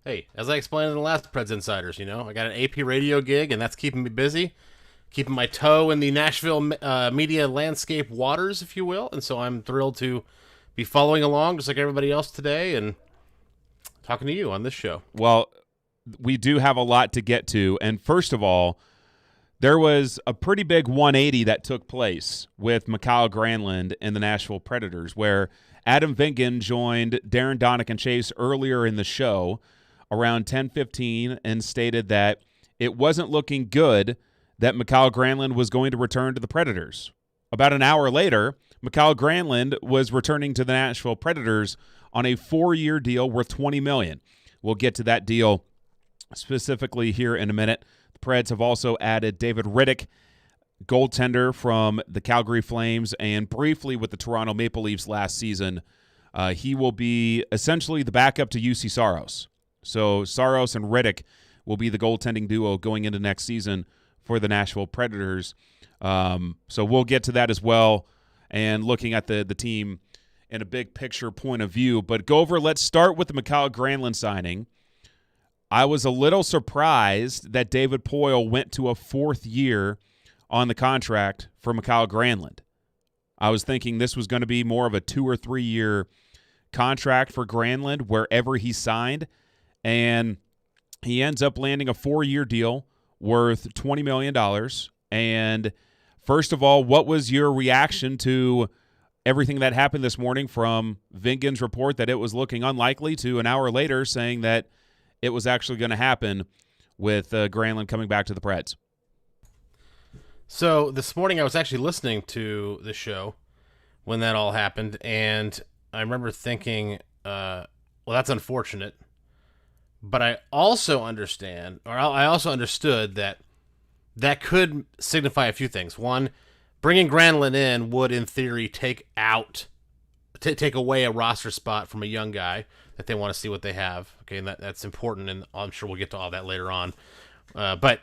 Hey, as I explained in the last Preds Insiders, I got an AP radio gig, and that's keeping me busy, keeping my toe in the Nashville media landscape waters, if you will. And so I'm thrilled to be following along, just like everybody else today, and talking to you on this show. Well, we do have a lot to get to. And first of all, there was a pretty big 180 that took place with Mikael Granlund and the Nashville Predators, where Adam Vingan joined Darren Donick and Chase earlier in the show around 10:15 and stated that it wasn't looking good that Mikael Granlund was going to return to the Predators. About an hour later, Mikael Granlund was returning to the Nashville Predators on a 4-year deal worth $20 million. We'll get to that deal specifically here in a minute. The Preds have also added David Rittich, goaltender from the Calgary Flames, and briefly with the Toronto Maple Leafs last season. He will be essentially the backup to UC Saros. So Saros and Rittich will be the goaltending duo going into next season for the Nashville Predators. So we'll get to that as well, and looking at the team in a big picture point of view. But Gover, let's start with the Mikael Granlund signing. I was a little surprised that David Poile went to a 4th year on the contract for Mikael Granlund. I was thinking this was going to be more of a 2 or 3 year contract for Granlund wherever he signed, and he ends up landing a 4-year deal worth $20 million. And first of all, what was your reaction to everything that happened this morning, from Vingan's report that it was looking unlikely to an hour later saying that it was actually going to happen with Granlund coming back to the Preds? So this morning I was actually listening to the show when that all happened, and I remember thinking, well, that's unfortunate. But I also understand, or I also understood that could signify a few things. One, bringing Granlund in would, in theory, take away a roster spot from a young guy that they want to see what they have. Okay, and that's important, and I'm sure we'll get to all that later on. But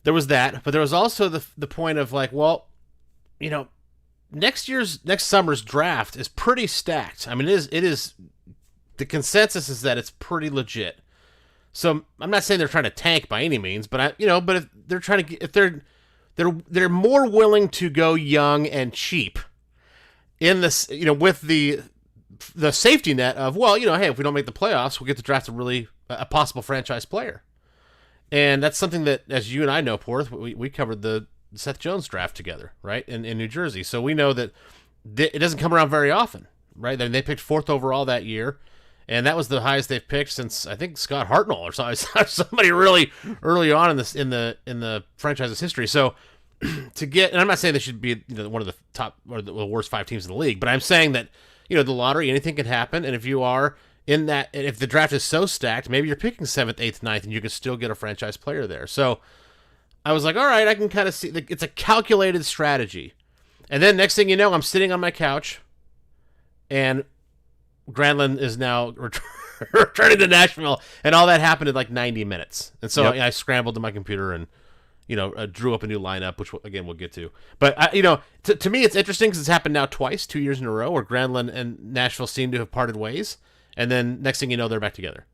there was that. But there was also the point of, like, well, next summer's draft is pretty stacked. I mean, it is. The consensus is that it's pretty legit. So I'm not saying they're trying to tank by any means, but but if they're trying to, if they're more willing to go young and cheap in this, with the safety net of, well, hey, if we don't make the playoffs, we'll get to draft a possible franchise player. And that's something that, as you and I know, Porth, we covered the Seth Jones draft together, right, in New Jersey. So we know that it doesn't come around very often, right? They picked 4th overall that year, and that was the highest they've picked since, I think, Scott Hartnell or somebody really early on in the franchise's history. So to get, and I'm not saying they should be one of the top or the worst 5 teams in the league, but I'm saying that the lottery, anything can happen, and if you are in that, if the draft is so stacked, maybe you're picking 7th, 8th, 9th, and you can still get a franchise player there. So I was like, all right, I can kind of see it's a calculated strategy. And then next thing you know, I'm sitting on my couch, and Granlund is now returning to Nashville, and all that happened in like 90 minutes. And so I scrambled to my computer and drew up a new lineup, which again we'll get to. But to me, it's interesting because it's happened now twice, 2 years in a row, where Granlund and Nashville seem to have parted ways, and then next thing you know, they're back together.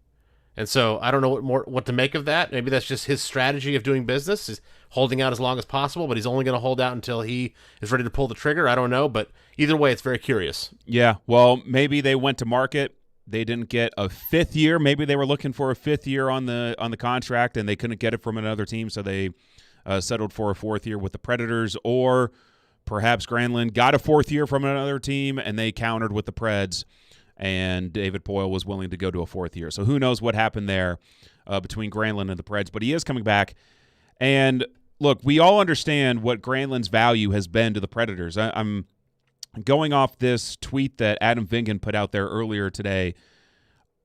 And so I don't know what to make of that. Maybe that's just his strategy of doing business, is holding out as long as possible, but he's only going to hold out until he is ready to pull the trigger. I don't know, but either way, it's very curious. Yeah, well, maybe they went to market. They didn't get a 5th year. Maybe they were looking for a 5th year on the contract, and they couldn't get it from another team, so they settled for a 4th year with the Predators. Or perhaps Granlund got a 4th year from another team, and they countered with the Preds, and David Poile was willing to go to a 4th year. So who knows what happened there between Granlund and the Preds, but he is coming back. And look, we all understand what Granlund's value has been to the Predators. I'm going off this tweet that Adam Vingan put out there earlier today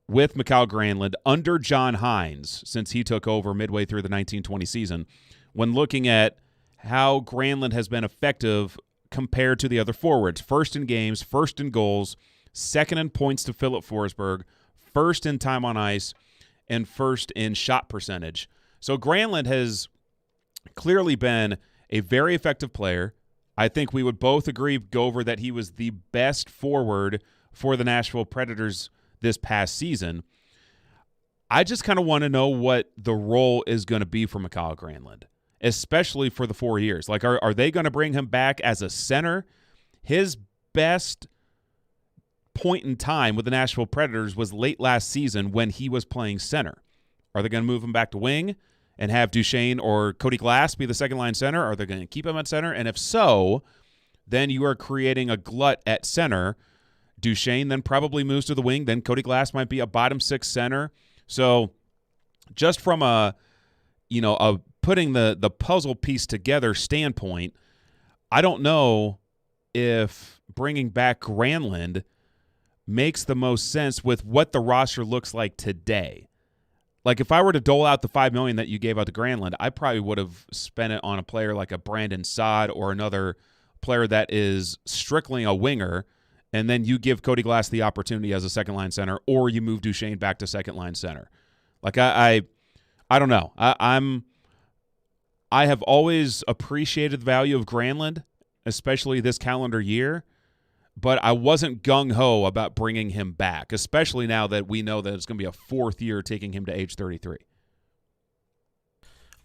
with Mikael Granlund under John Hines, since he took over midway through the 1920 season, when looking at how Granlund has been effective compared to the other forwards. First in games, first in goals, second in points to Philip Forsberg, first in time on ice, and first in shot percentage. So Granlund has clearly been a very effective player. I think we would both agree, Gover, that he was the best forward for the Nashville Predators this past season. I just kind of want to know what the role is going to be for Mikhail Granlund, especially for the 4 years. Like, are they going to bring him back as a center? His best point in time with the Nashville Predators was late last season when he was playing center. Are they going to move him back to wing and have Duchesne or Cody Glass be the second-line center? Are they going to keep him at center? And if so, then you are creating a glut at center. Duchesne then probably moves to the wing. Then Cody Glass might be a bottom six center. So just from a putting the puzzle piece together standpoint, I don't know if bringing back Granlund makes the most sense with what the roster looks like today. Like, if I were to dole out the $5 million that you gave out to Granlund, I probably would have spent it on a player like a Brandon Saad or another player that is strictly a winger, and then you give Cody Glass the opportunity as a second-line center, or you move Duchesne back to second-line center. Like, I don't know. I have always appreciated the value of Granlund, especially this calendar year, but I wasn't gung-ho about bringing him back, especially now that we know that it's going to be a fourth year taking him to age 33.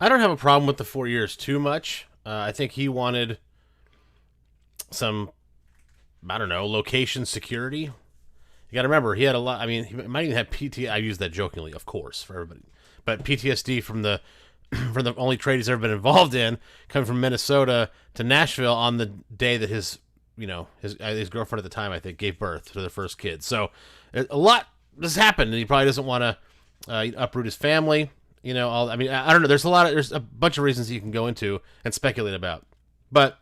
I don't have a problem with the 4 years too much. I think he wanted some, I don't know, location security. You got to remember, he had a lot. I mean, he might even have PTSD. I use that jokingly, of course, for everybody. But PTSD from the from the only trade he's ever been involved in, coming from Minnesota to Nashville on the day that his girlfriend at the time, I think, gave birth to their first kid. So a lot has happened, and he probably doesn't want to uproot his family. I don't know. There's a bunch of reasons you can go into and speculate about. But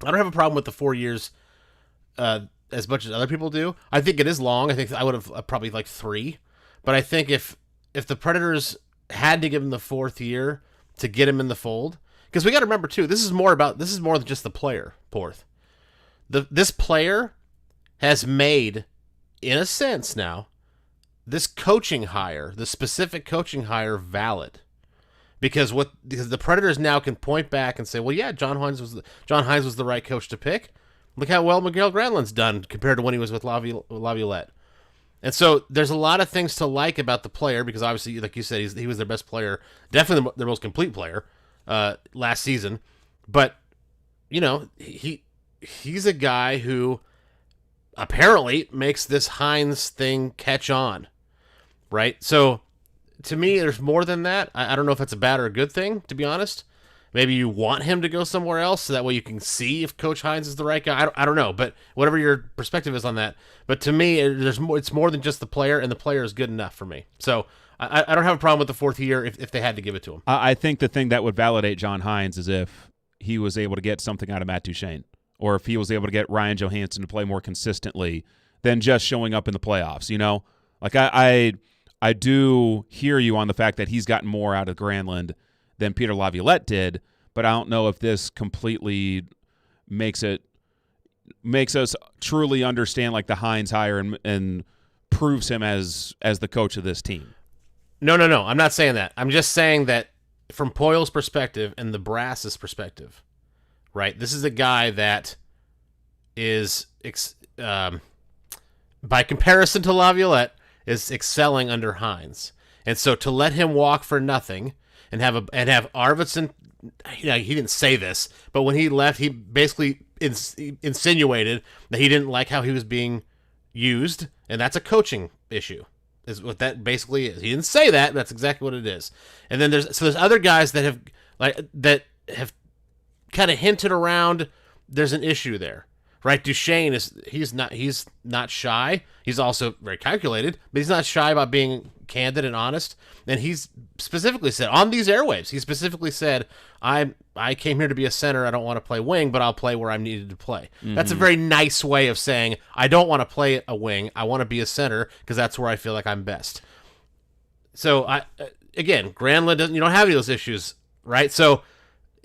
I don't have a problem with the 4 years as much as other people do. I think it is long. I think I would have probably like 3. But I think if the Predators had to give him the 4th year to get him in the fold, because we got to remember too, this is more than just the player, Porth. This player has made, in a sense now, this coaching hire, the specific coaching hire, valid. Because the Predators now can point back and say, well, yeah, John Hines was the right coach to pick. Look how well Miguel Granlund's done compared to when he was with Laviolette. And so there's a lot of things to like about the player, because obviously, like you said, he was their best player, definitely their most complete player last season. But, he's a guy who apparently makes this Hines thing catch on, right? So to me, there's more than that. I don't know if that's a bad or a good thing, to be honest. Maybe you want him to go somewhere else so that way you can see if Coach Hines is the right guy. I don't know, but whatever your perspective is on that. But to me, it's more than just the player, and the player is good enough for me. So I don't have a problem with the 4th year if they had to give it to him. I think the thing that would validate John Hines is if he was able to get something out of Matt Duchesne, or if he was able to get Ryan Johansson to play more consistently than just showing up in the playoffs. Like I do hear you on the fact that he's gotten more out of Granlund than Peter Laviolette did, but I don't know if this completely makes us truly understand like the Hines hire and proves him as the coach of this team. No. I'm not saying that. I'm just saying that from Poyle's perspective and the Brass's perspective, right? This is a guy that is, by comparison to Laviolette, is excelling under Hines. And so to let him walk for nothing and have Arvidsson, he didn't say this, but when he left, he basically insinuated that he didn't like how he was being used, and that's a coaching issue, is what that basically is. He didn't say that, but that's exactly what it is. And then there's other guys that have kind of hinted around there's an issue there, right? Duchesne he's not shy. He's also very calculated, but he's not shy about being candid and honest. And he's specifically said on these airwaves, I came here to be a center. I don't want to play wing, but I'll play where I'm needed to play. Mm-hmm. That's a very nice way of saying I don't want to play a wing. I want to be a center because that's where I feel like I'm best. So again, Granlund you don't have any of those issues, right? So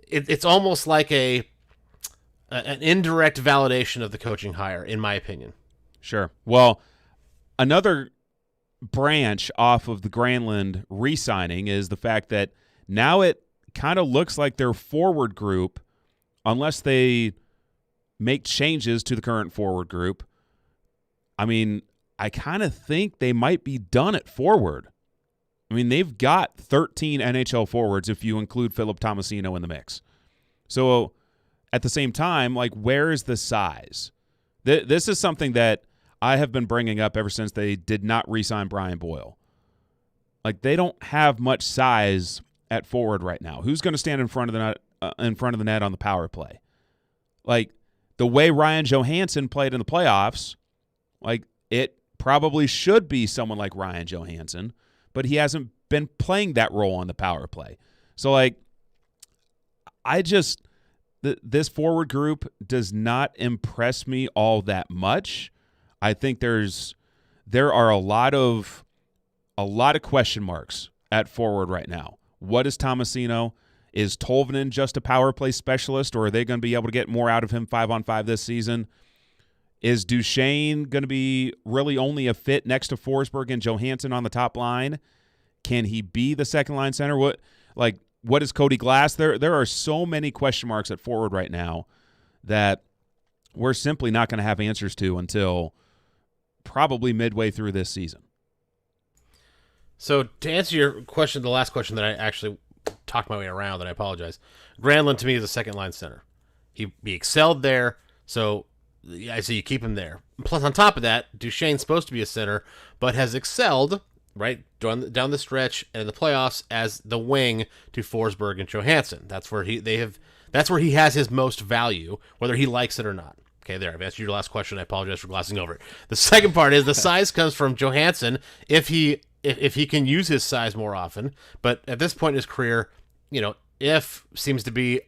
it's almost like an indirect validation of the coaching hire, in my opinion. Sure. Well, another branch off of the Granlund re-signing is the fact that now it kind of looks like their forward group, unless they make changes to the current forward group, I mean, I kind of think they might be done at forward. I mean, they've got 13 NHL forwards if you include Philip Tomasino in the mix. So at the same time, like, where is the size? This is something that I have been bringing up ever since they did not re-sign Brian Boyle. Like, they don't have much size at forward right now. Who's going to stand in front of the net on the power play? Like, the way Ryan Johansson played in the playoffs, like, it probably should be someone like Ryan Johansson, but he hasn't been playing that role on the power play. So, like, this forward group does not impress me all that much. I think there are a lot of question marks at forward right now. What is Tomasino? Is Tolvanen just a power play specialist, or are they going to be able to get more out of him 5-on-5 this season? Is Duchesne going to be really only a fit next to Forsberg and Johansson on the top line? Can he be the second line center? What is Cody Glass? There are so many question marks at forward right now that we're simply not going to have answers to until probably midway through this season. So to answer your question, the last question that I actually talked my way around, and I apologize. Granlund to me is a second line center. He excelled there, so I say you keep him there. Plus, on top of that, Duchesne's supposed to be a center, but has excelled right down the stretch and in the playoffs as the wing to Forsberg and Johansson. That's where he has his most value, whether he likes it or not. Okay, there. I've answered your last question. I apologize for glossing over it. The second part is the size comes from Johansson if he can use his size more often. But at this point in his career, if seems to be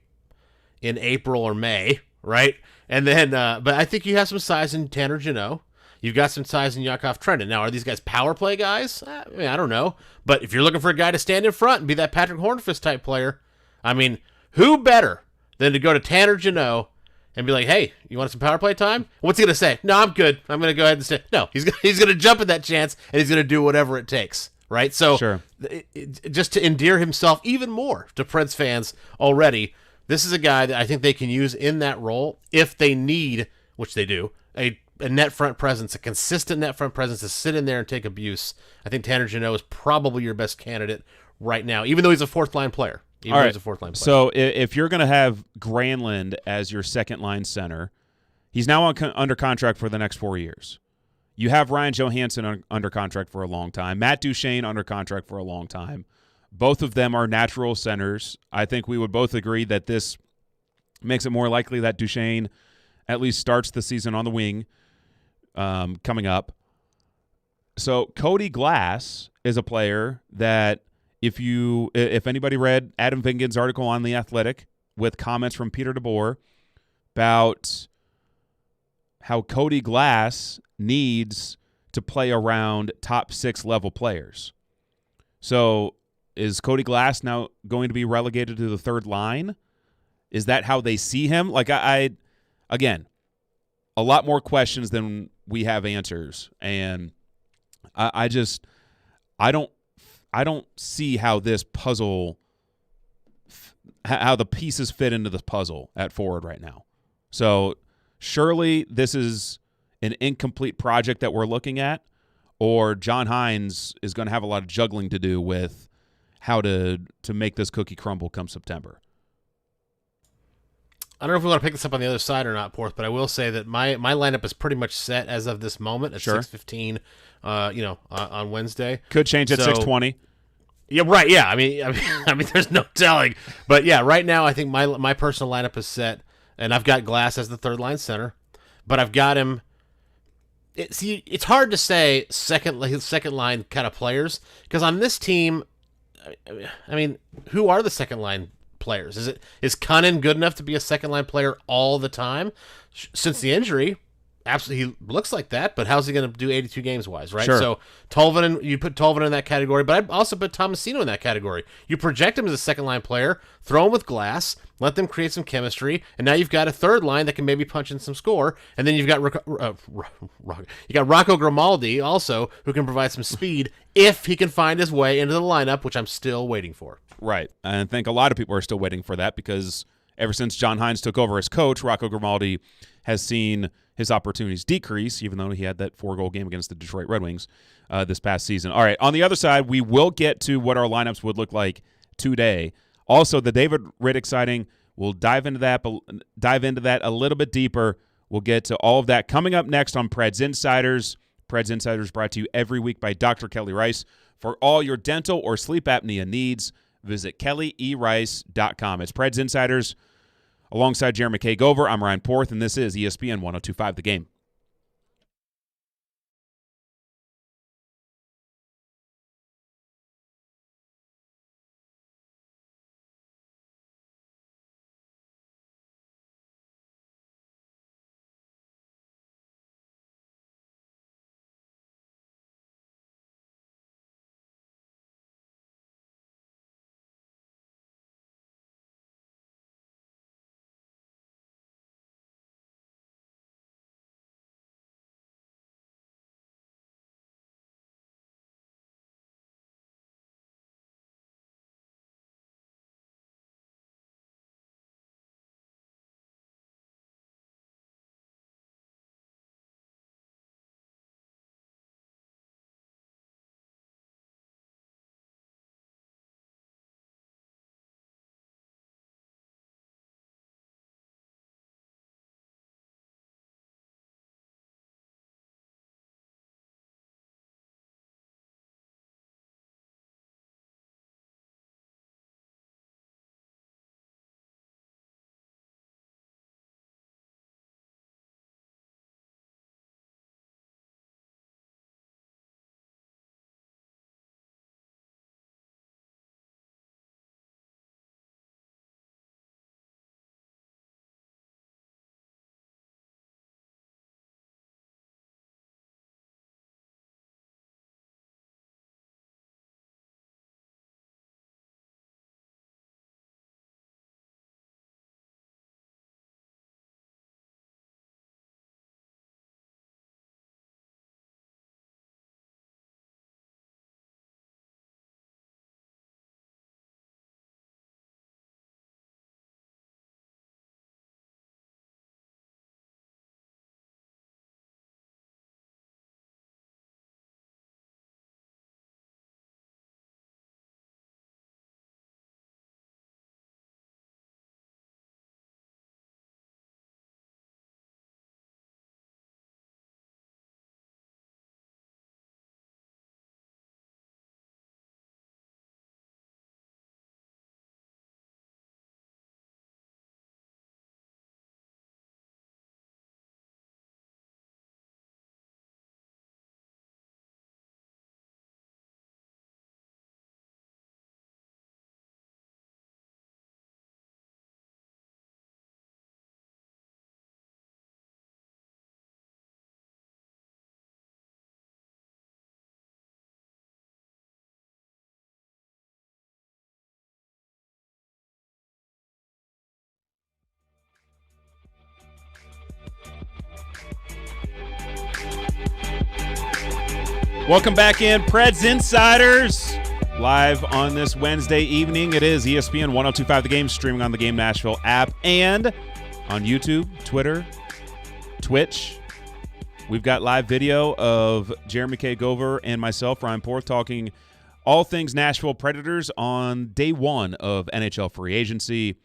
in April or May, right? And then, but I think you have some size in Tanner Jeannot. You've got some size in Yakov Trenin. Now, are these guys power play guys? I don't know. But if you're looking for a guy to stand in front and be that Patrick Hornfist type player, I mean, who better than to go to Tanner Jeannot and be like, hey, you want some power play time? What's he going to say? No, I'm good. I'm going to go ahead and stay. No, he's going to jump at that chance, and he's going to do whatever it takes, right? So sure. Just to endear himself even more to Preds fans already, this is a guy that I think they can use in that role if they need, which they do, a net front presence, a consistent net front presence to sit in there and take abuse. I think Tanner Jeannot is probably your best candidate right now, even though he's a fourth-line player. All right. So if you're going to have Granlund as your second-line center, he's now under contract for the next 4 years. You have Ryan Johansson under contract for a long time. Matt Duchesne under contract for a long time. Both of them are natural centers. I think we would both agree that this makes it more likely that Duchesne at least starts the season on the wing coming up. So Cody Glass is a player that if anybody read Adam Vingan's article on The Athletic with comments from Peter DeBoer about how Cody Glass needs to play around top 6 level players. So is Cody Glass now going to be relegated to the third line? Is that how they see him? Like again, a lot more questions than we have answers, and I don't see how this puzzle, how the pieces fit into this puzzle at forward right now. So surely this is an incomplete project that we're looking at, or John Hines is going to have a lot of juggling to do with how to make this cookie crumble come September. I don't know if we want to pick this up on the other side or not, Porth, but I will say that my lineup is pretty much set as of this moment at 6:15, on Wednesday. Could change at 6:20. Yeah, right. Yeah, I mean, there's no telling, but yeah, right now I think my personal lineup is set, and I've got Glass as the third line center, but I've got him. It's hard to say second line kind of players because on this team, I mean, who are the second line players? Is Cunnin good enough to be a second line player all the time? Since the injury, absolutely, he looks like that. But how's he going to do 82 games wise, right? Sure. So Tolvanen, you put Tolvanen in that category, but I'd also put Tomasino in that category. You project him as a second line player, throw him with Glass, let them create some chemistry, and now you've got a third line that can maybe punch in some score, and then you've got Rocco Grimaldi also who can provide some speed if he can find his way into the lineup, which I'm still waiting for. Right. And I think a lot of people are still waiting for that because ever since John Hines took over as coach, Rocco Grimaldi has seen his opportunities decrease, even though he had that 4-goal game against the Detroit Red Wings this past season. All right, on the other side, we will get to what our lineups would look like today. Also, the David Riddick sighting, we'll dive into that a little bit deeper. We'll get to all of that coming up next on Preds Insiders. Preds Insiders brought to you every week by Dr. Kelly Rice. For all your dental or sleep apnea needs, visit kellyerice.com. It's Preds Insiders alongside Jeremy K. Gover. I'm Ryan Porth, and this is ESPN 102.5 The Game. Welcome back in, Preds Insiders, live on this Wednesday evening. It is ESPN 102.5 The Game, streaming on the Game Nashville app and on YouTube, Twitter, Twitch. We've got live video of Jeremy K. Gover and myself, Ryan Porth, talking all things Nashville Predators on day one of NHL free agency.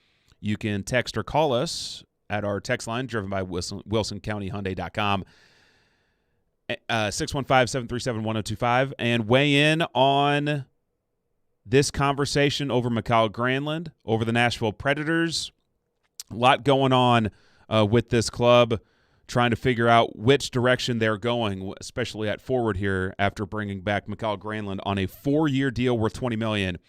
You can text or call us at our text line, driven by WilsonCountyHyundai.com. 615-737-1025, and weigh in on this conversation over Mikael Granlund, over the Nashville Predators. A lot going on with this club, trying to figure out which direction they're going, especially at forward here after bringing back Mikael Granlund on a 4-year deal worth $20 million.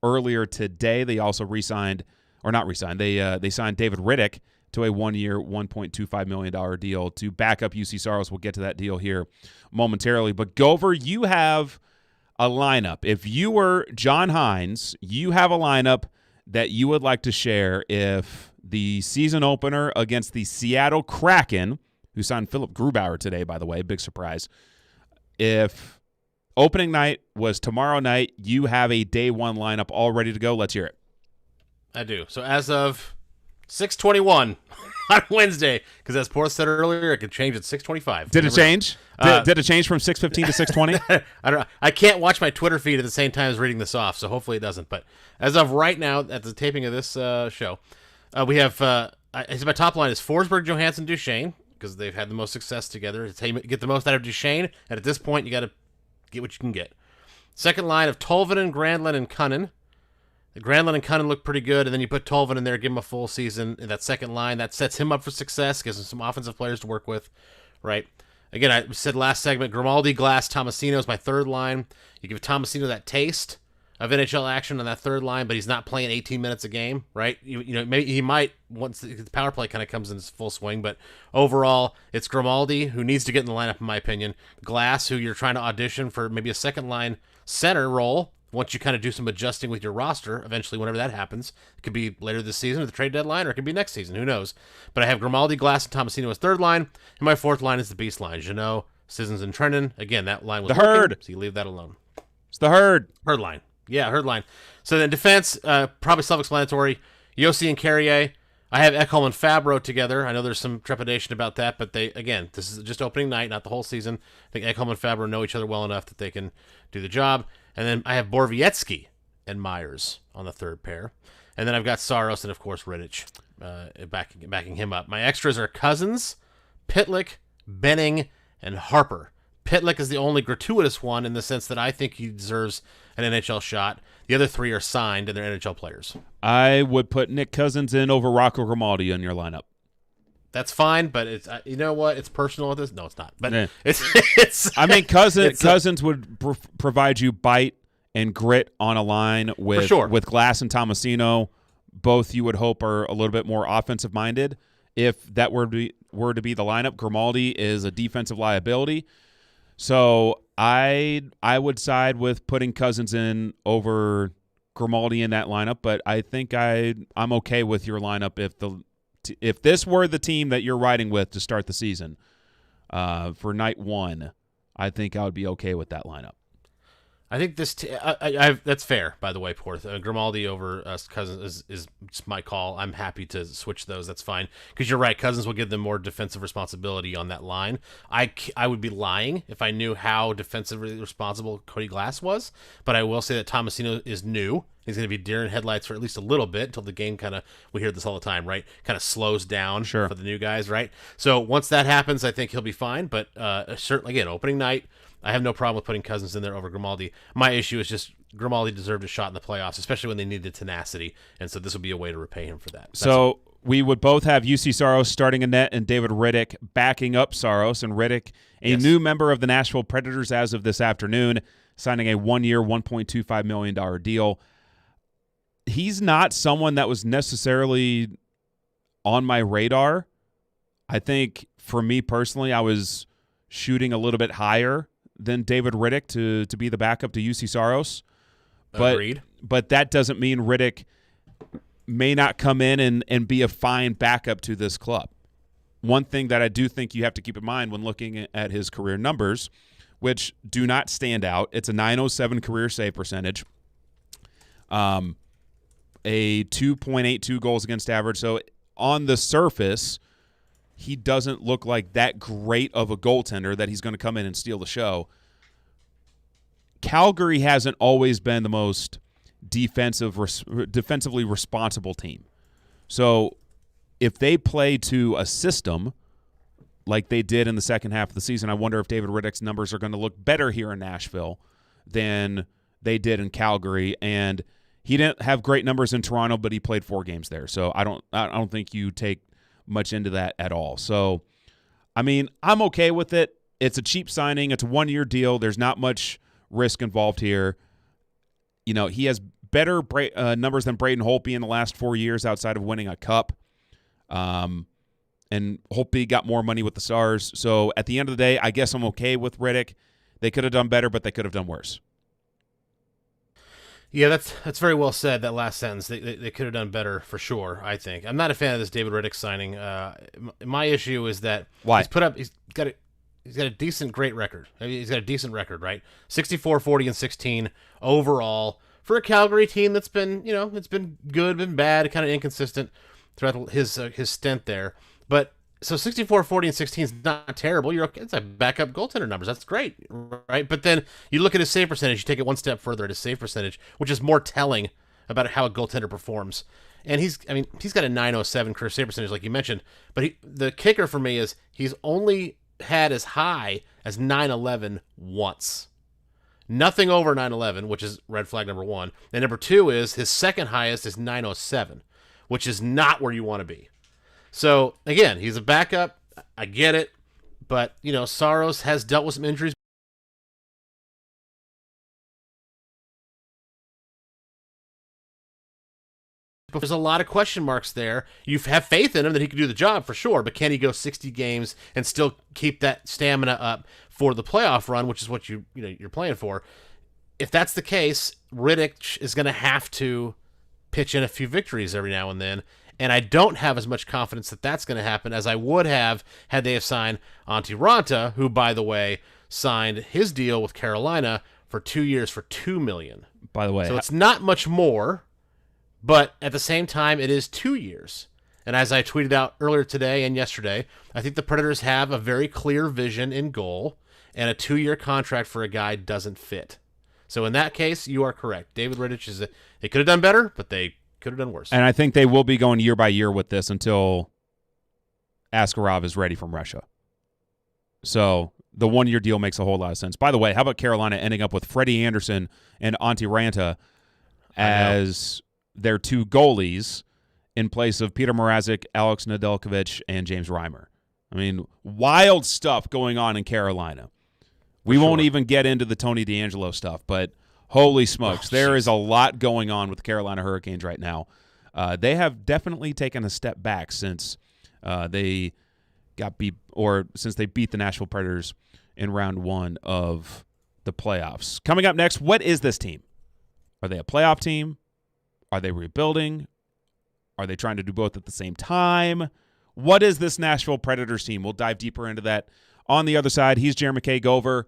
Earlier today, they also they signed David Riddick to a 1-year, $1.25 million deal to back up UC Saros. We'll get to that deal here momentarily. But Gover, you have a lineup. If you were John Hines, you have a lineup that you would like to share if the season opener against the Seattle Kraken, who signed Philip Grubauer today, by the way, big surprise. If opening night was tomorrow night, you have a day one lineup all ready to go. Let's hear it. I do. So as of 6:21, on Wednesday, because as Porth said earlier, it could change at 6:25. Did it change? Did it change from 6:15 to 6:20? I don't know. I can't watch my Twitter feed at the same time as reading this off, so hopefully it doesn't. But as of right now, at the taping of this show, we have my top line is Forsberg, Johansson, Duchesne, because they've had the most success together. It's how you get the most out of Duchesne, and at this point, you got to get what you can get. Second line of Tolvanen, Granlund, and Cunnin. Granlund and Cunnin look pretty good, and then you put Tolvanen in there, give him a full season in that second line. That sets him up for success, gives him some offensive players to work with, right? Again, I said last segment, Grimaldi, Glass, Tomasino is my third line. You give Tomasino that taste of NHL action on that third line, but he's not playing 18 minutes a game, right? You know, maybe he might once the power play kind of comes in full swing, but overall, it's Grimaldi, who needs to get in the lineup, in my opinion. Glass, who you're trying to audition for maybe a second line center role, once you kind of do some adjusting with your roster, eventually, whenever that happens. It could be later this season at the trade deadline, or it could be next season. Who knows? But I have Grimaldi, Glass, and Tomasino as third line, and my fourth line is the beast line. Jeannot, Sissons, and Trennan. Again, that line was the herd. Working, so you leave that alone. It's the herd. Herd line. Yeah, herd line. So then defense, probably self-explanatory. Yossi and Carrier. I have Ekholm and Fabro together. I know there's some trepidation about that, but this is just opening night, not the whole season. I think Ekholm and Fabro know each other well enough that they can do the job. And then I have Borowiecki and Myers on the third pair. And then I've got Saros and, of course, Rittich backing him up. My extras are Cousins, Pitlick, Benning, and Harper. Pitlick is the only gratuitous one in the sense that I think he deserves an NHL shot. The other three are signed, and they're NHL players. I would put Nick Cousins in over Rocco Grimaldi in your lineup. That's fine, but it's you know what? It's personal with this. No, it's not. But it's. I mean, Cousins would provide you bite and grit on a line with Glass and Tomasino. Both you would hope are a little bit more offensive minded. If that were to be the lineup, Grimaldi is a defensive liability. So I would side with putting Cousins in over Grimaldi in that lineup. But I think I'm okay with your lineup if this were the team that you're riding with to start the season for night one. I think I would be okay with that lineup. I think this that's fair, by the way, Porth. Grimaldi over Cousins is my call. I'm happy to switch those. That's fine. Because you're right, Cousins will give them more defensive responsibility on that line. I would be lying if I knew how defensively responsible Cody Glass was. But I will say that Tomasino is new. He's going to be deer in headlights for at least a little bit until the game we hear this all the time, right? Kind of slows down for the new guys, right? So once that happens, I think he'll be fine. But certainly, again, opening night, I have no problem with putting Cousins in there over Grimaldi. My issue is just Grimaldi deserved a shot in the playoffs, especially when they needed tenacity, and so this would be a way to repay him for that. So we would both have UC Saros starting a net and David Riddick backing up Saros, and Riddick, a new member of the Nashville Predators as of this afternoon, signing a 1-year, $1.25 million deal. He's not someone that was necessarily on my radar. I think for me personally, I was shooting a little bit higher than David Riddick to be the backup to UC Saros. Agreed. But that doesn't mean Riddick may not come in and be a fine backup to this club. One thing that I do think you have to keep in mind when looking at his career numbers, which do not stand out, it's a .907 career save percentage, a 2.82 goals against average. So on the surface, he doesn't look like that great of a goaltender that he's going to come in and steal the show. Calgary hasn't always been the most defensively responsible team. So if they play to a system like they did in the second half of the season, I wonder if David Riddick's numbers are going to look better here in Nashville than they did in Calgary. And he didn't have great numbers in Toronto, but he played 4 games there. So I don't think you take much into that at all. So, I mean, I'm okay with it. It's a cheap signing. It's a 1-year deal. There's not much risk involved here. You know, he has better numbers than Braden Holtby in the last 4 years outside of winning a cup. And Holtby got more money with the Stars. So at the end of the day, I guess I'm okay with Riddick. They could have done better, but they could have done worse. Yeah, that's very well said, that last sentence. They could have done better for sure, I think. I'm not a fan of this David Riddick signing. My issue is that he's got a decent, great record. I mean, he's got a decent record, right? 64, 40, and 16 overall for a Calgary team that's been, it's been good, been bad, kind of inconsistent throughout his stint there. But so 64, 40, and 16 is not terrible. You're okay. It's a backup goaltender numbers. That's great, right? But then you look at his save percentage. You take it one step further at his save percentage, which is more telling about how a goaltender performs. And he's got a 907 career save percentage, like you mentioned. But the kicker for me is he's only had as high as 911 once. Nothing over 911, which is red flag number one. And number two is his second highest is 907, which is not where you want to be. So again, he's a backup. I get it, but Saros has dealt with some injuries. But there's a lot of question marks there. You have faith in him that he can do the job for sure, but can he go 60 games and still keep that stamina up for the playoff run, which is what you're playing for? If that's the case, Riddick is going to have to pitch in a few victories every now and then. And I don't have as much confidence that that's going to happen as I would have had they have signed Antti Ranta, who, by the way, signed his deal with Carolina for 2 years for $2 million. By the way, So it's not much more, but at the same time, it is 2 years. And as I tweeted out earlier today and yesterday, I think the Predators have a very clear vision in goal, and a 2-year contract for a guy doesn't fit. So in that case, you are correct. David Rittich they could have done better, but they could have done worse. And I think they will be going year by year with this until Askarov is ready from Russia. So the 1-year deal makes a whole lot of sense. By the way, how about Carolina ending up with Freddie Anderson and Antti Ranta as their two goalies in place of Peter Mrazek, Alex Nedeljkovic, and James Reimer? I mean, wild stuff going on in Carolina. We won't even get into the Tony DeAngelo stuff, but holy smokes, there is a lot going on with the Carolina Hurricanes right now. They have definitely taken a step back since they got beat, or since they beat the Nashville Predators in round 1 of the playoffs. Coming up next, what is this team? Are they a playoff team? Are they rebuilding? Are they trying to do both at the same time? What is this Nashville Predators team? We'll dive deeper into that on the other side. He's Jeremy K. Gover.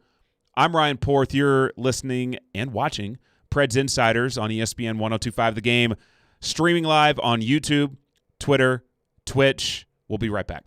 I'm Ryan Porth. You're listening and watching Preds Insiders on ESPN 102.5 The Game, streaming live on YouTube, Twitter, Twitch. We'll be right back.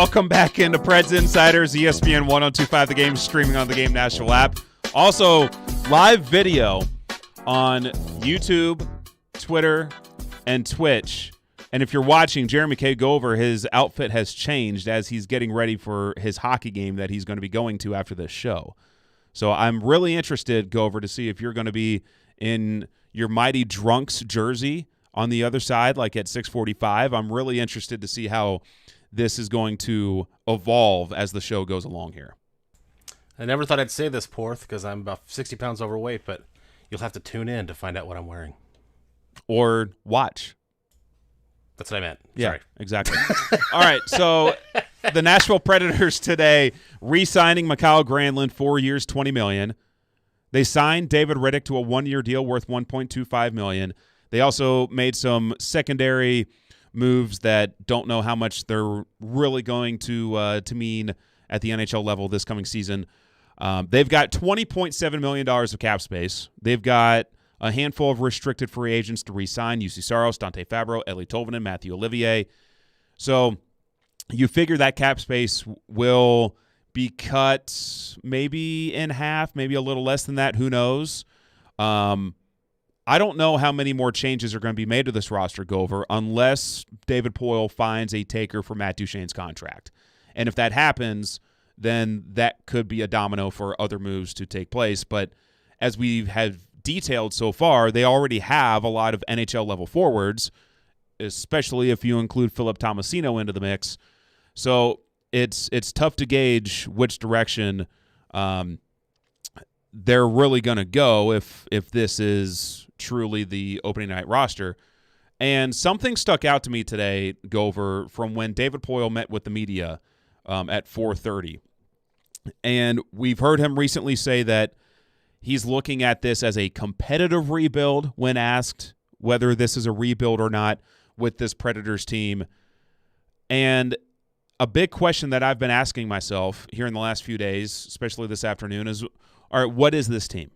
Welcome back into Preds Insiders, ESPN 1025 The Game, streaming on the Game National app. Also, live video on YouTube, Twitter, and Twitch. And if you're watching, Jeremy K. Gover, his outfit has changed as he's getting ready for his hockey game that he's going to be going to after this show. So I'm really interested, Gover, to see if you're going to be in your Mighty Drunks jersey on the other side, like at 6:45. I'm really interested to see how this is going to evolve as the show goes along here. I never thought I'd say this, Porth, because I'm about 60 pounds overweight, but you'll have to tune in to find out what I'm wearing. Or watch. That's what I meant. Yeah, Sorry. exactly. All right, so the Nashville Predators today re-signing Mikael Granlund, 4 years, $20 million. They signed David Riddick to a one-year deal worth $1.25 million. They also made some secondary moves that don't know how much they're really going to mean at the NHL level this coming season. They've got $20.7 million of cap space. They've got a handful of restricted free agents to re-sign: UC Saros, Dante Fabro, Eeli Tolvanen, Matthew Olivier. So you figure that cap space will be cut maybe in half, maybe a little less than that. Who knows? I don't know how many more changes are going to be made to this roster, Gover, unless David Poile finds a taker for Matt Duchene's contract. And if that happens, then that could be a domino for other moves to take place. But as we have detailed so far, they already have a lot of NHL-level forwards, especially if you include Philip Tomasino into the mix. So it's tough to gauge which direction they're really going to go if this is truly the opening night roster. And something stuck out to me today, Gover, from when David Poile met with the media at 4:30. And we've heard him recently say that he's looking at this as a competitive rebuild when asked whether this is a rebuild or not with this Predators team. And a big question that I've been asking myself here in the last few days, especially this afternoon, is, all right, what is this team?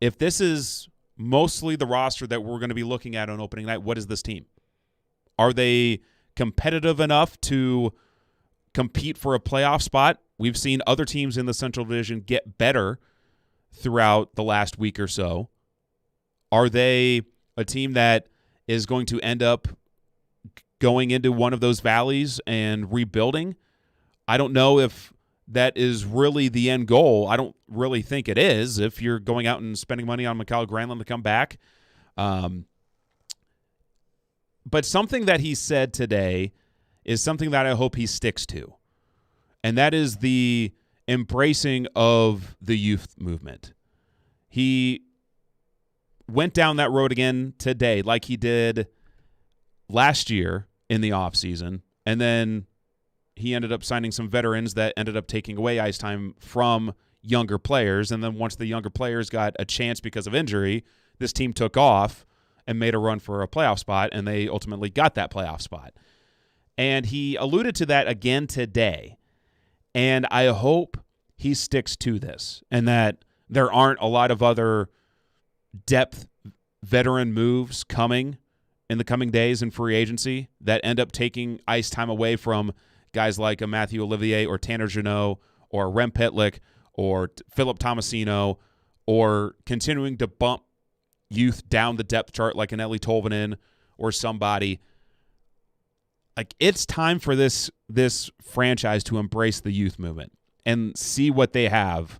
If this is mostly the roster that we're going to be looking at on opening night, what is this team? Are they competitive enough to compete for a playoff spot? We've seen other teams in the Central Division get better throughout the last week or so. Are they a team that is going to end up going into one of those valleys and rebuilding? I don't know if that is really the end goal. I don't really think it is if you're going out and spending money on Mikael Granlund to come back. But something that he said today is something that I hope he sticks to, and that is the embracing of the youth movement. He went down that road again today like he did last year in the offseason, and then he ended up signing some veterans that ended up taking away ice time from younger players. And then once the younger players got a chance because of injury, this team took off and made a run for a playoff spot, and they ultimately got that playoff spot. And he alluded to that again today. And I hope he sticks to this and that there aren't a lot of other depth veteran moves coming in the coming days in free agency that end up taking ice time away from guys like a Matthew Olivier or Tanner Jeannot or Rem Pitlick or Philip Tomasino, or continuing to bump youth down the depth chart like an Eeli Tolvanen or somebody. Like, it's time for this franchise to embrace the youth movement and see what they have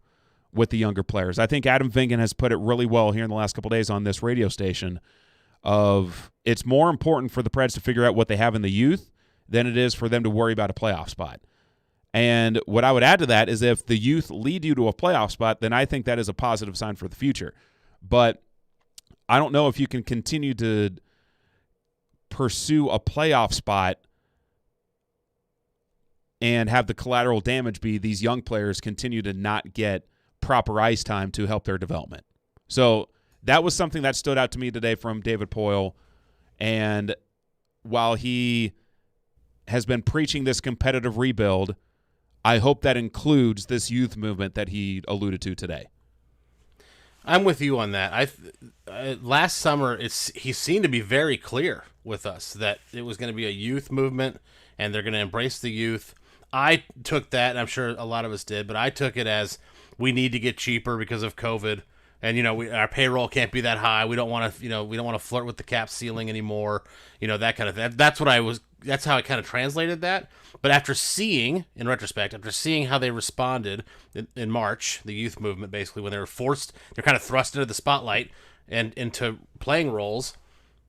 with the younger players. I think Adam Vingan has put it really well here in the last couple of days on this radio station of it's more important for the Preds to figure out what they have in the youth than it is for them to worry about a playoff spot. And what I would add to that is if the youth lead you to a playoff spot, then I think that is a positive sign for the future. But I don't know if you can continue to pursue a playoff spot and have the collateral damage be these young players continue to not get proper ice time to help their development. So that was something that stood out to me today from David Poile. And while he has been preaching this competitive rebuild, I hope that includes this youth movement that he alluded to today. I'm with you on that. Last summer, he seemed to be very clear with us that it was going to be a youth movement and they're going to embrace the youth. I took that, and I'm sure a lot of us did, but I took it as we need to get cheaper because of COVID. And our payroll can't be that high. We don't want to, we don't want to flirt with the cap ceiling anymore. That kind of thing. That's how I kind of translated that. But in retrospect, after seeing how they responded in March, the youth movement, basically, when they're kind of thrust into the spotlight and into playing roles,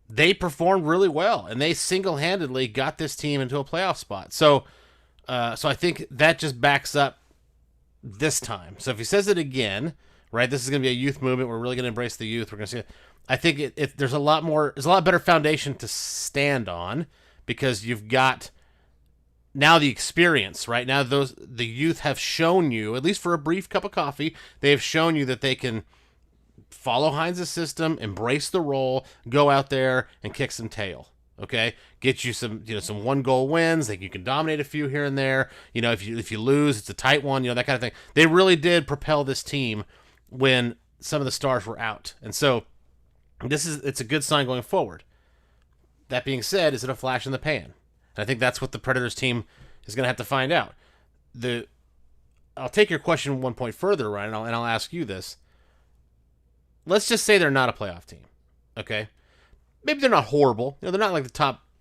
they performed really well, and they single-handedly got this team into a playoff spot. So I think that just backs up this time. So if he says it again, right, this is going to be a youth movement. We're really going to embrace the youth. We're going to see it. I think there's a lot better foundation to stand on, because you've got now the experience, right? Now the youth have shown you, at least for a brief cup of coffee, they have shown you that they can follow Hines' system, embrace the role, go out there and kick some tail. Okay, get you some 1-goal wins. Like, you can dominate a few here and there. If you lose, it's a tight one. That kind of thing. They really did propel this team when some of the stars were out, and so it's a good sign going forward. That being said, is it a flash in the pan? And I think that's what the Predators team is going to have to find out. I'll take your question one point further, Ryan, and I'll ask you this. Let's just say they're not a playoff team, okay? Maybe they're not horrible. They're not like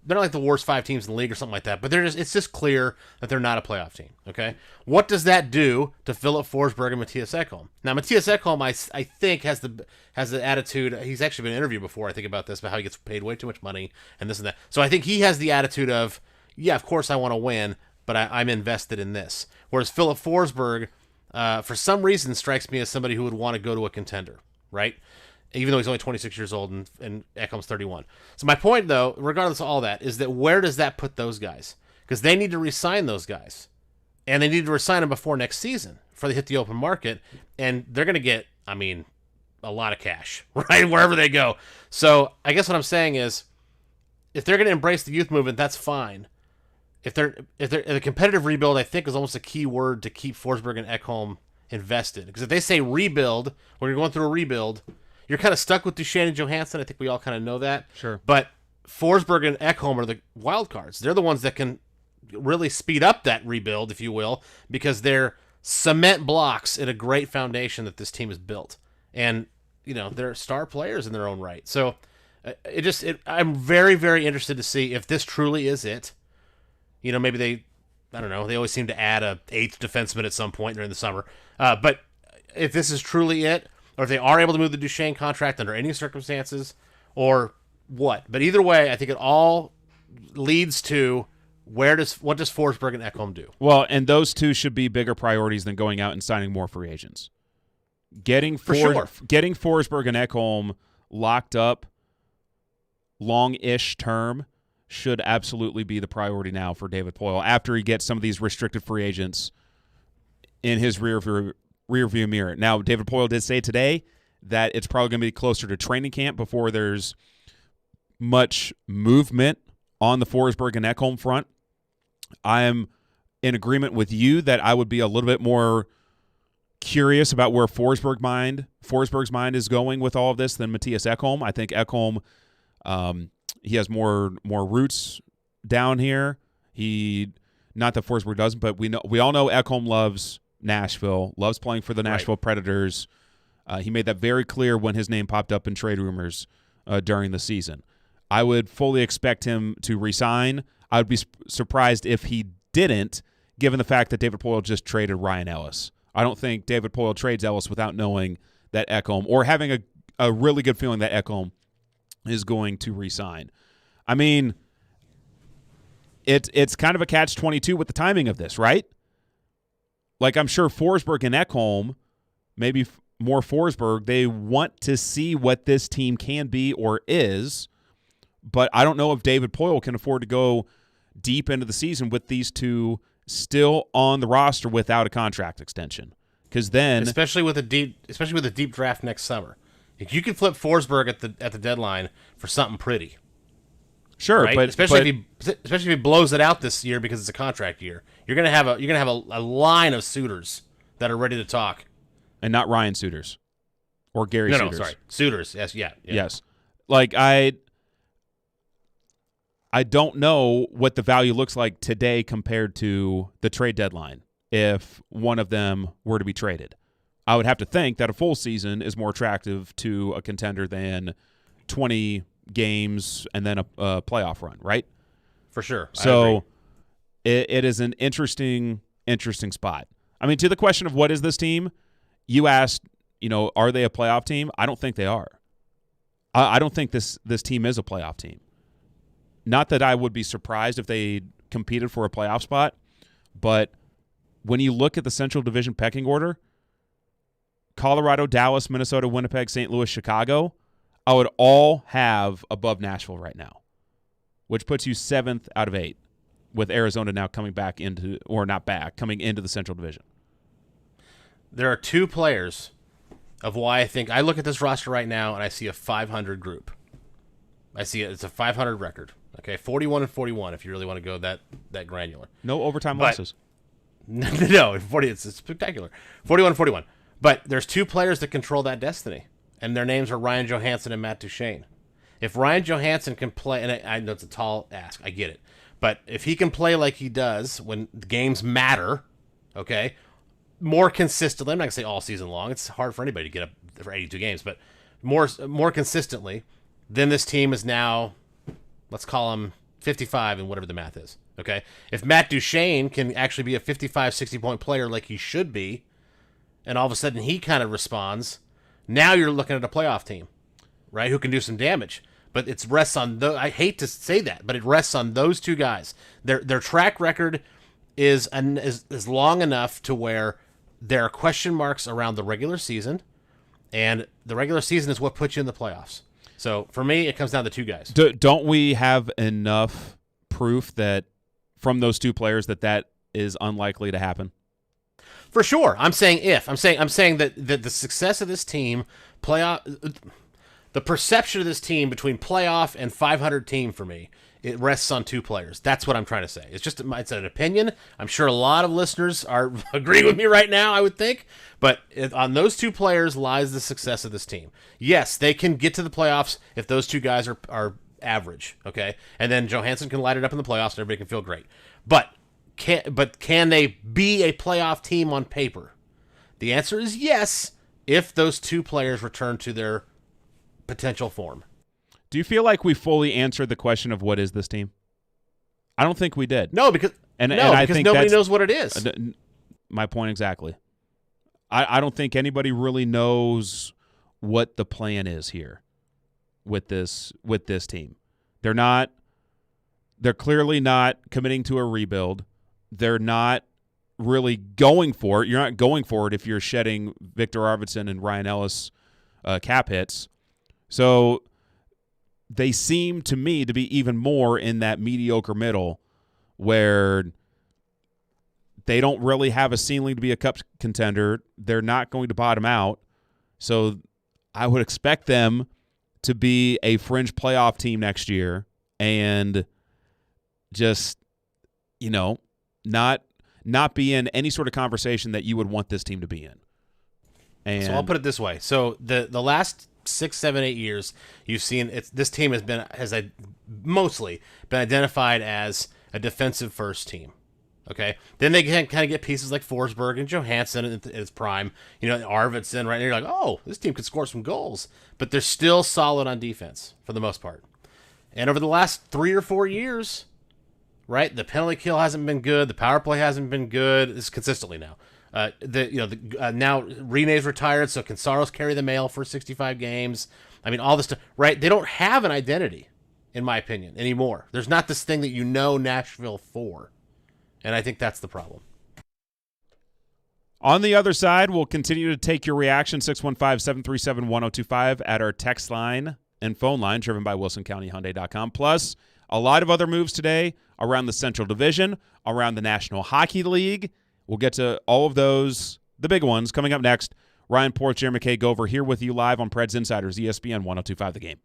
they're not like the worst 5 teams in the league or something like that, but it's just clear that they're not a playoff team, okay? What does that do to Philip Forsberg and Mattias Ekholm? Now, Mattias Ekholm, I think, has the attitude. He's actually been interviewed before, I think, about this, about how he gets paid way too much money and this and that. So I think he has the attitude of, yeah, of course I want to win, but I'm invested in this. Whereas Philip Forsberg, for some reason, strikes me as somebody who would want to go to a contender, right? Even though he's only 26 years old and Ekholm's 31. So my point, though, regardless of all that, is that where does that put those guys? Because they need to re-sign those guys. And they need to re-sign them before next season before they hit the open market. And they're going to get, a lot of cash, right, wherever they go. So I guess what I'm saying is, if they're going to embrace the youth movement, that's fine. If they're the competitive rebuild, I think, is almost a key word to keep Forsberg and Ekholm invested. Because if they say rebuild, when you're going through a rebuild, you're kind of stuck with Duchesne and Johansson. I think we all kind of know that. Sure. But Forsberg and Ekholm are the wild cards. They're the ones that can really speed up that rebuild, if you will, because they're cement blocks in a great foundation that this team has built. And, they're star players in their own right. So I'm very, very interested to see if this truly is it. Maybe I don't know, they always seem to add a 8th defenseman at some point during the summer. But if this is truly it, or if they are able to move the Duchesne contract under any circumstances, or what. But either way, I think it all leads to what does Forsberg and Ekholm do? Well, and those two should be bigger priorities than going out and signing more free agents. Getting Forsberg and Ekholm locked up long-ish term should absolutely be the priority now for David Poile after he gets some of these restricted free agents in his rearview mirror. Now, David Poile did say today that it's probably going to be closer to training camp before there's much movement on the Forsberg and Ekholm front. I am in agreement with you that I would be a little bit more curious about where Forsberg's mind is going with all of this than Mattias Ekholm. I think Ekholm, he has more roots down here. Not that Forsberg doesn't, but we all know Ekholm loves Nashville, loves playing for the Nashville Predators. He made that very clear when his name popped up in trade rumors during the season. I would fully expect him to resign. I would be surprised if he didn't, given the fact that David Poile just traded Ryan Ellis. I don't think David Poile trades Ellis without knowing that Ekholm, or having a really good feeling that Ekholm is going to resign. It's kind of a catch-22 with the timing of this, right? Like, I'm sure Forsberg and Ekholm, maybe more Forsberg, they want to see what this team can be or is, but I don't know if David Poile can afford to go deep into the season with these two still on the roster without a contract extension. Because then, especially with a deep draft next summer, you can flip Forsberg at the deadline for something pretty. Sure, right? but especially if he blows it out this year because it's a contract year, you're gonna have a line of suitors that are ready to talk, and not Ryan Suitors or Gary Suitors. No, sorry, suitors. Yes, yeah. Yes, like I don't know what the value looks like today compared to the trade deadline if one of them were to be traded. I would have to think that a full season is more attractive to a contender than 20 games and then a playoff run, right? For sure. So it is an interesting spot. I mean, to the question of what is this team, you asked, are they a playoff team? I don't think they are. I don't think this team is a playoff team. Not that I would be surprised if they competed for a playoff spot, but when you look at the Central Division pecking order, Colorado, Dallas, Minnesota, Winnipeg, St. Louis, Chicago, I would all have above Nashville right now, which puts you 7th out of 8, with Arizona now coming back into, or not back, coming into the Central Division. There are 2 players of why I think I look at this roster right now and I see a 500 group. I see it's a 500 record. Okay, 41-41 if you really want to go that granular. No overtime losses. No, 40. It's spectacular. 41-41. But there's 2 players that control that destiny, and their names are Ryan Johansson and Matt Duchene. If Ryan Johansson can play, and I know it's a tall ask, I get it, but if he can play like he does when the games matter, okay, more consistently, I'm not going to say all season long. It's hard for anybody to get up for 82 games, but more consistently, then this team is now, let's call him 55 and whatever the math is, okay? If Matt Duchene can actually be a 55, 60-point player like he should be, and all of a sudden he kind of responds, now you're looking at a playoff team, right, who can do some damage. But it rests on I hate to say that, but it rests on those 2 guys. Their track record is long enough to where there are question marks around the regular season, and the regular season is what puts you in the playoffs. So for me, it comes down to 2 guys. Don't we have enough proof that from those 2 players that is unlikely to happen? For sure. I'm saying if. I'm saying that the success of this team, the perception of this team between playoff and 500 team for me, it rests on 2 players. That's what I'm trying to say. It's an opinion. I'm sure a lot of listeners are agreeing with me right now, I would think. But on those 2 players lies the success of this team. Yes, they can get to the playoffs if those 2 guys are average, okay? And then Johansson can light it up in the playoffs and everybody can feel great. But can they be a playoff team on paper? The answer is yes, if those 2 players return to their potential form. Do you feel like we fully answered the question of what is this team? I don't think we did. No, because I think nobody knows what it is. My point exactly. I don't think anybody really knows what the plan is here with this team. They're clearly not committing to a rebuild. They're not really going for it. You're not going for it if you're shedding Victor Arvidsson and Ryan Ellis cap hits. So they seem to me to be even more in that mediocre middle where they don't really have a ceiling to be a cup contender. They're not going to bottom out. So I would expect them to be a fringe playoff team next year and just, not be in any sort of conversation that you would want this team to be in. And so I'll put it this way. So the last 6, 7, 8 years, you've seen this team has mostly been identified as a defensive first team. Okay, then they can kind of get pieces like Forsberg and Johansson at its prime. Arvidsson right there. You're like, oh, this team could score some goals, but they're still solid on defense for the most part. And over the last 3 or 4 years, right, the penalty kill hasn't been good. The power play hasn't been good. It's consistently now. Now Rene's retired, so can Saros carry the mail for 65 games? I mean, all this stuff, right? They don't have an identity, in my opinion, anymore. There's not this thing that Nashville for, and I think that's the problem. On the other side, we'll continue to take your reaction, 615-737-1025 at our text line and phone line, driven by WilsonCountyHyundai.com. Plus, a lot of other moves today around the Central Division, around the National Hockey League. We'll get to all of those, the big ones, coming up next. Ryan Porth, Jeremy K. Gover here with you live on Preds Insiders, ESPN 102.5 The Game.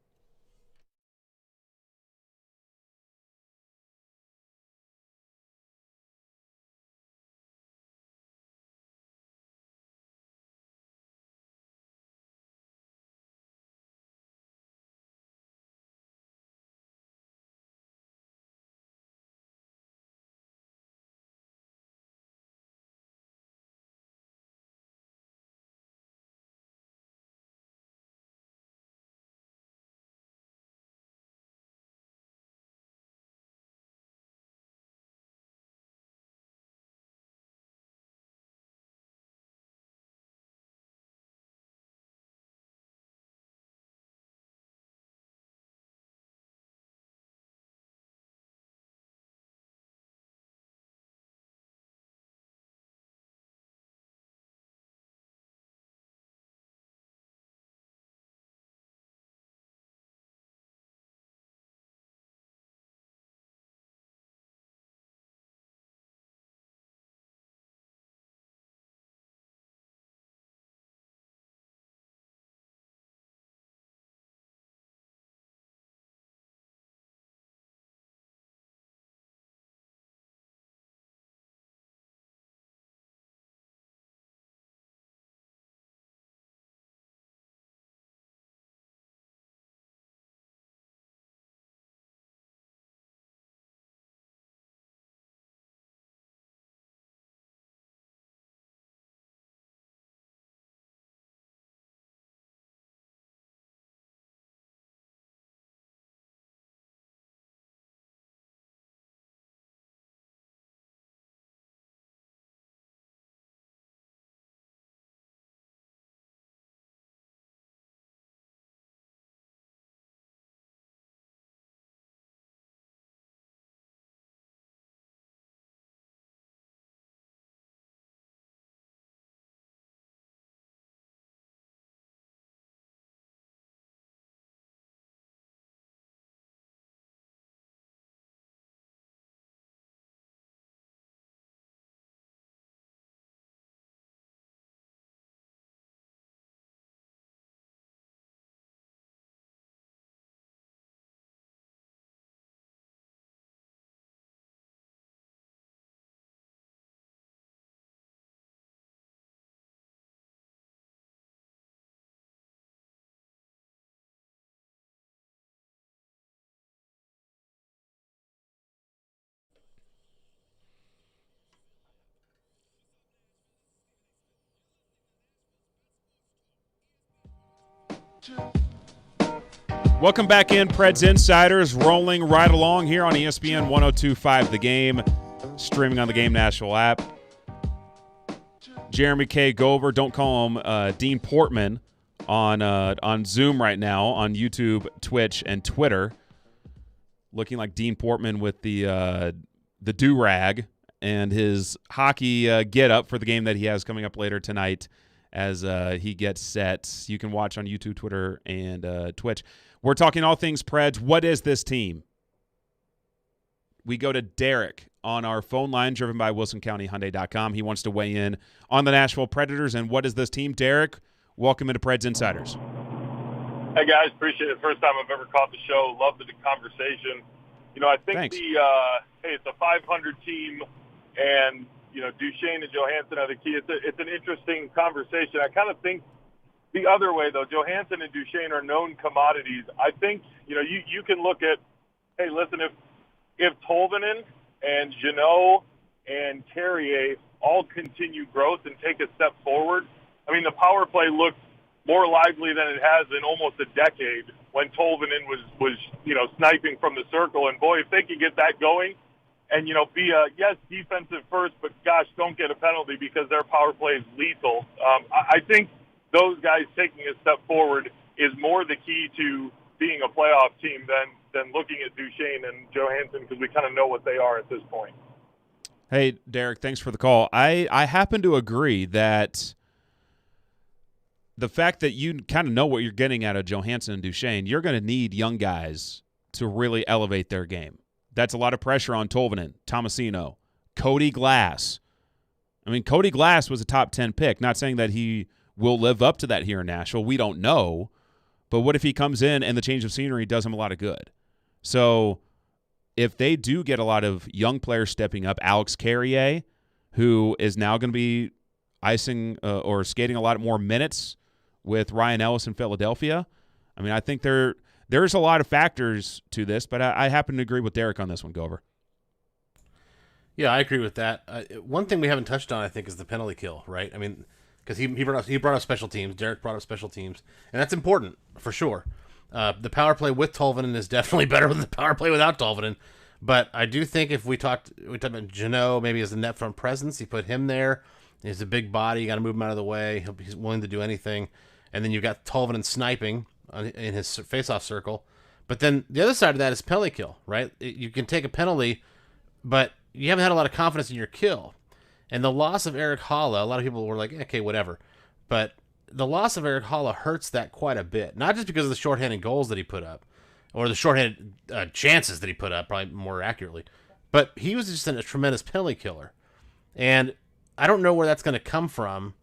Welcome back in, Preds Insiders, rolling right along here on ESPN 102.5 The Game, streaming on the Game Nashville app. Jeremy K. Gover, don't call him Dean Portman, on Zoom right now on YouTube, Twitch, and Twitter, looking like Dean Portman with the do-rag and his hockey get-up for the game that he has coming up later tonight as he gets set. You can watch on YouTube, Twitter, and Twitch. We're talking all things Preds. What is this team? We go to Derek on our phone line, driven by WilsonCountyHyundai.com. He wants to weigh in on the Nashville Predators and what is this team. Derek, welcome into Preds Insiders. Hey, guys. Appreciate it. First time I've ever caught the show. Love the conversation. I think Thanks. it's a 500 team, and, Duchesne and Johansson are the key. It's an interesting conversation. I kind of think the other way, though. Johansson and Duchesne are known commodities. I think, you can look at, hey, listen, if Tolvanen and Jeannot and Carrier all continue growth and take a step forward, I mean, the power play looks more lively than it has in almost a decade when Tolvanen was sniping from the circle. And, boy, if they could get that going and, be yes, defensive first, but, gosh, don't get a penalty because their power play is lethal. I think those guys taking a step forward is more the key to being a playoff team than looking at Duchesne and Johansson, because we kind of know what they are at this point. Hey, Derek, thanks for the call. I happen to agree that the fact that you kind of know what you're getting out of Johansson and Duchesne, you're going to need young guys to really elevate their game. That's a lot of pressure on Tolvanen, Tomasino, Cody Glass. I mean, Cody Glass was a top 10 pick. Not saying that he will live up to that here in Nashville. We don't know. But what if he comes in and the change of scenery does him a lot of good? So if they do get a lot of young players stepping up, Alex Carrier, who is now going to be icing or skating a lot more minutes with Ryan Ellis in Philadelphia, I mean, I think there's a lot of factors to this, but I happen to agree with Derek on this one, Gover. Yeah, I agree with that. One thing we haven't touched on, I think, is the penalty kill, right? I mean, because he brought up special teams. Derek brought up special teams, and that's important for sure. The power play with Tolvanen is definitely better than the power play without Tolvanen. But I do think if we talked about Jeannot, maybe as a net front presence, you put him there. He's a big body. You got to move him out of the way. He's willing to do anything. And then you've got Tolvanen sniping in his face-off circle. But then the other side of that is penalty kill, right? You can take a penalty, but you haven't had a lot of confidence in your kill. And the loss of Eric Halla, a lot of people were like, okay, whatever. But the loss of Eric Halla hurts that quite a bit. Not just because of the shorthanded goals that he put up, or the shorthanded chances that he put up, probably more accurately. But he was just a tremendous penalty killer. And I don't know where that's going to come from,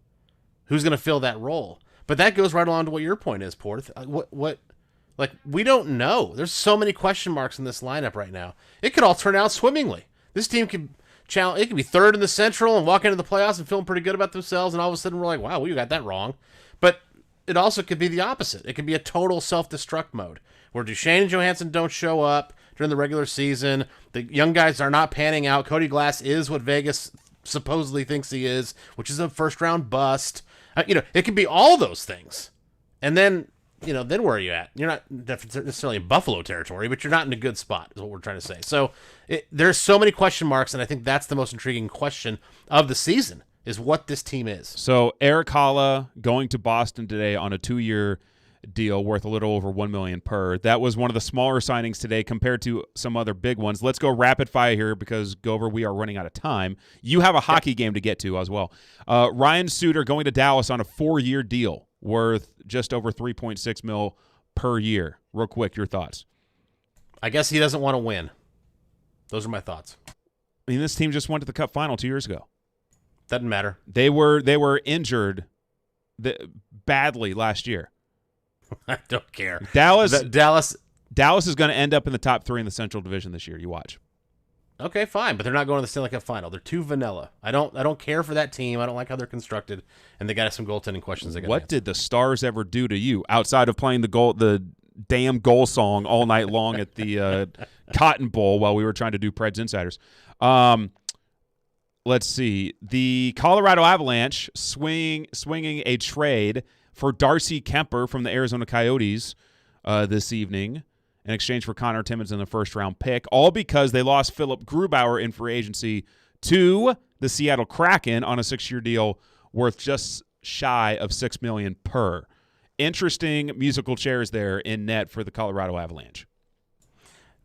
who's going to fill that role. But that goes right along to what your point is, Porth. Like, we don't know. There's so many question marks in this lineup right now. It could all turn out swimmingly. This team could it could be third in the Central and walk into the playoffs and feeling pretty good about themselves, and all of a sudden we're like, wow, we got that wrong. But it also could be the opposite. It could be a total self-destruct mode, where Duchesne and Johansson don't show up during the regular season. The young guys are not panning out. Cody Glass is what Vegas supposedly thinks he is, which is a first-round bust. It could be all those things. And then, then where are you at? You're not necessarily in Buffalo territory, but you're not in a good spot, is what we're trying to say. So there's so many question marks, and I think that's the most intriguing question of the season, is what this team is. So Eric Halla going to Boston today on a 2-year deal worth a little over $1 million per. That was one of the smaller signings today compared to some other big ones. Let's go rapid fire here because, Gover, we are running out of time. You have a hockey game to get to as well. Ryan Suter going to Dallas on a 4-year deal worth just over $3.6 million per year. Real quick, your thoughts? I guess he doesn't want to win. Those are my thoughts. I mean, this team just went to the Cup final 2 years ago. Doesn't matter. They were injured badly last year. I don't care. Dallas is going to end up in the top 3 in the Central Division this year. You watch. Okay, fine, but they're not going to the Stanley Cup final. They're too vanilla. I don't care for that team. I don't like how they're constructed, and they got some goaltending questions. What did the Stars ever do to you outside of playing the damn goal song all night long at the Cotton Bowl while we were trying to do Preds Insiders? let's see. The Colorado Avalanche swinging a trade for Darcy Kemper from the Arizona Coyotes this evening in exchange for Connor Timmins in the first-round pick, all because they lost Philip Grubauer in free agency to the Seattle Kraken on a 6-year deal worth just shy of $6 million per. Interesting musical chairs there in net for the Colorado Avalanche.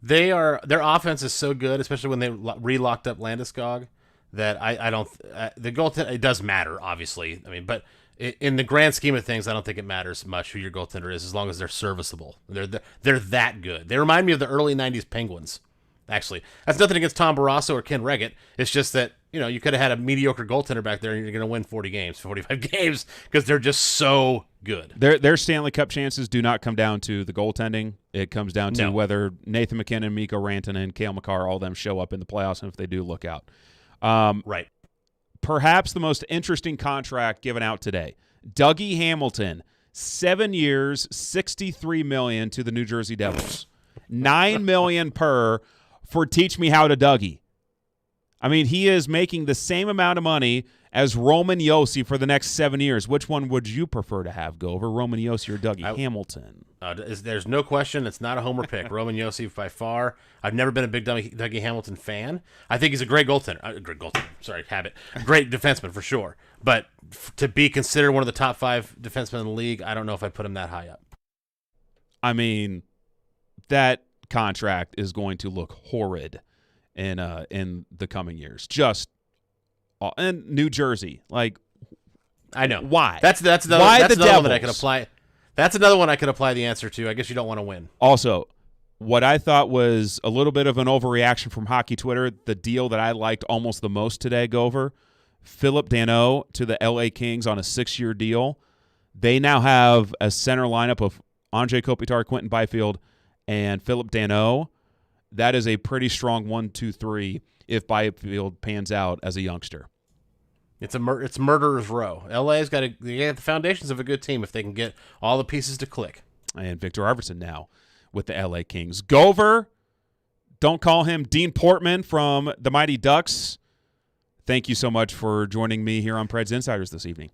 Their offense is so good, especially when they re-locked up Landeskog, that I don't the goaltender, it does matter, obviously. I mean, but in the grand scheme of things, I don't think it matters much who your goaltender is, as long as they're serviceable. They're that good. They remind me of the early '90s Penguins. Actually, that's nothing against Tom Barrasso or Ken Reggett. It's just that you could have had a mediocre goaltender back there, and you're going to win 40 games, 45 games, because they're just so good. Their Stanley Cup chances do not come down to the goaltending. It comes down to whether Nathan McKinnon, Mikko Rantanen, Cale Makar, all of them show up in the playoffs, and if they do, look out. Right. Perhaps the most interesting contract given out today. Dougie Hamilton, 7 years, $63 million to the New Jersey Devils. $9 million per for Teach Me How to Dougie. I mean, he is making the same amount of money as Roman Josi for the next 7 years. Which one would you prefer to have, Gover, Roman Josi or Dougie Hamilton? There's no question. It's not a homer pick. Roman Josi by far. I've never been a big Dougie Hamilton fan. I think he's a great goaltender. Sorry, habit. Great defenseman for sure. But to be considered one of the top 5 defensemen in the league, I don't know if I put him that high up. I mean, that contract is going to look horrid in the coming years. And New Jersey, I know why. That's another one that I could apply. That's another one I could apply the answer to. I guess you don't want to win. Also, what I thought was a little bit of an overreaction from hockey Twitter, the deal that I liked almost the most today, Gover, Philip Danault to the LA Kings on a 6-year deal. They now have a center lineup of Andrei Kopitar, Quentin Byfield, and Philip Danault. That is a pretty strong 1-2-3 if Byfield pans out as a youngster. It's murderer's row. LA's got the foundations of a good team if they can get all the pieces to click. And Victor Arvidsson now with the LA Kings. Gover, don't call him Dean Portman from the Mighty Ducks. Thank you so much for joining me here on Preds Insiders this evening.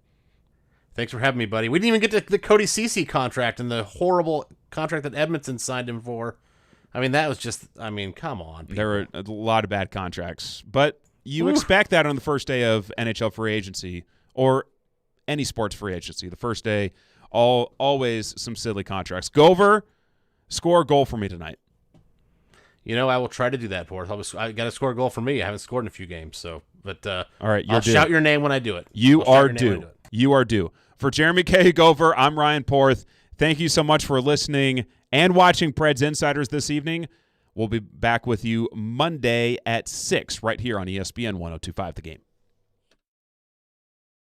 Thanks for having me, buddy. We didn't even get to the Cody Ceci contract and the horrible contract that Edmonton signed him for. I mean, that was just, come on. People. There were a lot of bad contracts, but you expect that on the first day of NHL free agency or any sports free agency. The first day, always some silly contracts. Gover, score a goal for me tonight. I will try to do that, Porth. I got to score a goal for me. I haven't scored in a few games, all right, I'll shout your name when I do it. You are due. You are due. For Jeremy K. Gover, I'm Ryan Porth. Thank you so much for listening and watching Preds Insiders this evening. We'll be back with you Monday at 6 right here on ESPN 102.5 The Game.